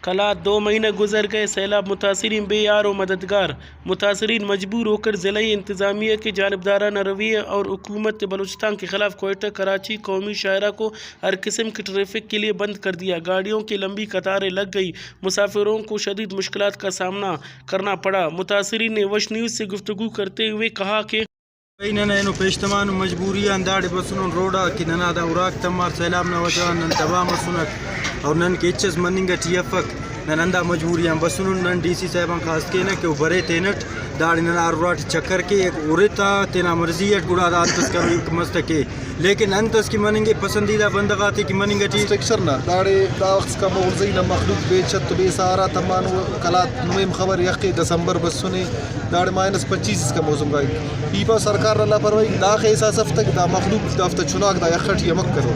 कलात 2 महीने गुजर गए, सैलाब मुतासरीन बेयार व मददगार। मुतासरीन मजबूर होकर ज़िलाई इंतज़ामिया के जानिबदाराना रवैये और हुकूमत बलूचिस्तान के ख़िलाफ़ कोयटा कराची कौमी शाहरा को हर किस्म की ट्रैफिक के लिए बंद कर दिया। गाड़ियों की लंबी कतारें लग गई, मुसाफिरों को शदीद मुश्किलात का सामना करना पड़ा। मुतासरीन ने वश न्यूज़ से गुफ्तगू करते हुए कहा कि నేను పేష్టమాను మజబూరియా అందాడి బస్సును రోడా కి ననాద ఉరాక్ తమార్ సలాం నవజా నన్ తబామ సునక్ और नन के एचएस मनिंग टीएफक ननंदा मजबूरियां बसुन नन डीसी साहब खास के न के बरे तेनट दाड़ी नन आरुराट चक्कर के एक उरेता तेना मर्जी है गुड़ा अंतस का मस्त के लेकिन अंतस की मनिंगे पसंदीदा बंदगाती की मनिंग टी स्ट्रक्चर ना दाड़ी दावक्स का मौजूद न मखलूक बेचत बेसारा तमान कलात नवीम खबर यकी दिसंबर बसुने दाड़ी -25 का मौसम का पीपा सरकार ला परवाई दा खैसा सफ्तक दा मखलूक दफ्तर चुनाक दा यखट यमक करो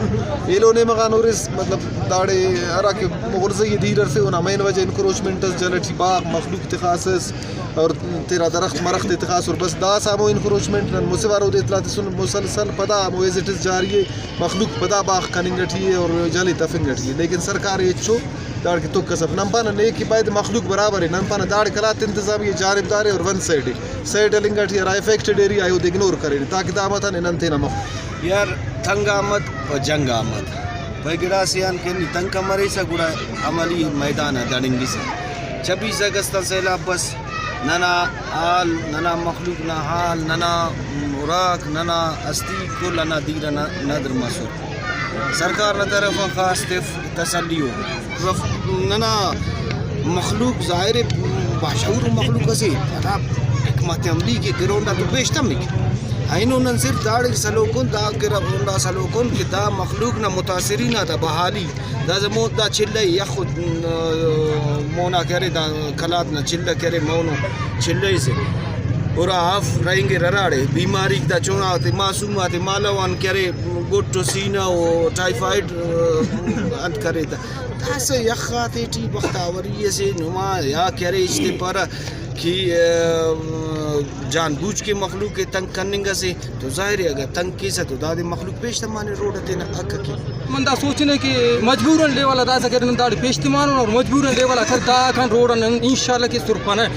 एलो ने मगानोरिस मतलब दाड़ी अरा के मगरज़ी दीरर से उना मेन वजह इनक्रोचमेंट जलटी बाग मखलूक तखासस और तेरा दरख्त मरख्त इतखास और बस दा सामो इनक्रोचमेंट मुसवारो इतलात सुन मुसलसल पदा मोइजिट्स जारी है मखलूक पदा बाग कनिंगटी है और जली तफिंगटी है लेकिन सरकार ये चो दाड़ के तो कसब नंपाना ने की बाद मखलूक बराबर है नंपाना दाड़ कलात इंतजामी जानबदार है और वन साइड लिंगटी है अफेक्टेड एरिया है वो इग्नोर करे ताकि दामत ने नंते न यार तंगामत और जंगामत बगड़ा सियान के तंग मरे सा गुड़ा अमली मैदान है दाड़िंगी से 26 अगस्त सैलाब बस नना आल नना मखलूक ना हाल नना मुराक नना अस्ती को लना दीर नदर मसूर सरकार न तरफ खास तसलियो नना मखलूक ज़ाहिर बाशूर मखलूक से हिकमत अमली के गिरोंडा तो बेशतम అయినోనన్ సిర్ఫ్ దాడి సలోకొన్ దా గిరబొండా సలోకొన్ కి దా మఖ్లూక్ నా ముతాసిరీన్ దా బహాలి దా జమోట్ దా చిల్లై యఖుద్ मोना करे दा कलात ना चिल्ला करे मोनो चिल्ले से और हाफ रहेंगे रराड़े बीमारी दा चोना ते मासूमात मालवान करे गोटो सीना ओ टाइफाइड अंत करे दा से यखाते टी बख्तावरी से नुमा या करे इस्ते पर कि जानबूझ के मखलूक के तंग करने से तो ज़ाहिर है अगर तंग की से तो दादी मखलूक पेशतमानी रोड देना अक की मंदा सोचने कि मजबूरन ले वाला दासा कर दाड़ी पेशतमान और मजबूरन ले वाला कर दा खान रोड इंशाल्लाह के सुरपन है।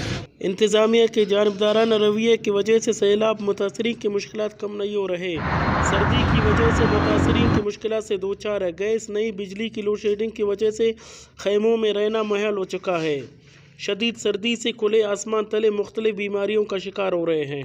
इंतज़ामिया के जानबदाराना रवैये की वजह से सैलाब मुतासरीन की मुश्किलात कम नहीं हो रहे। सर्दी की वजह से मुतासरीन की मुश्किलात से दो चार है। गैस नहीं, बिजली की लोड शेडिंग की वजह से खैमों में रहना मुहाल हो चुका है। शदीद सर्दी से खुले आसमान तले मुख्तलिफ बीमारियों का शिकार हो रहे हैं।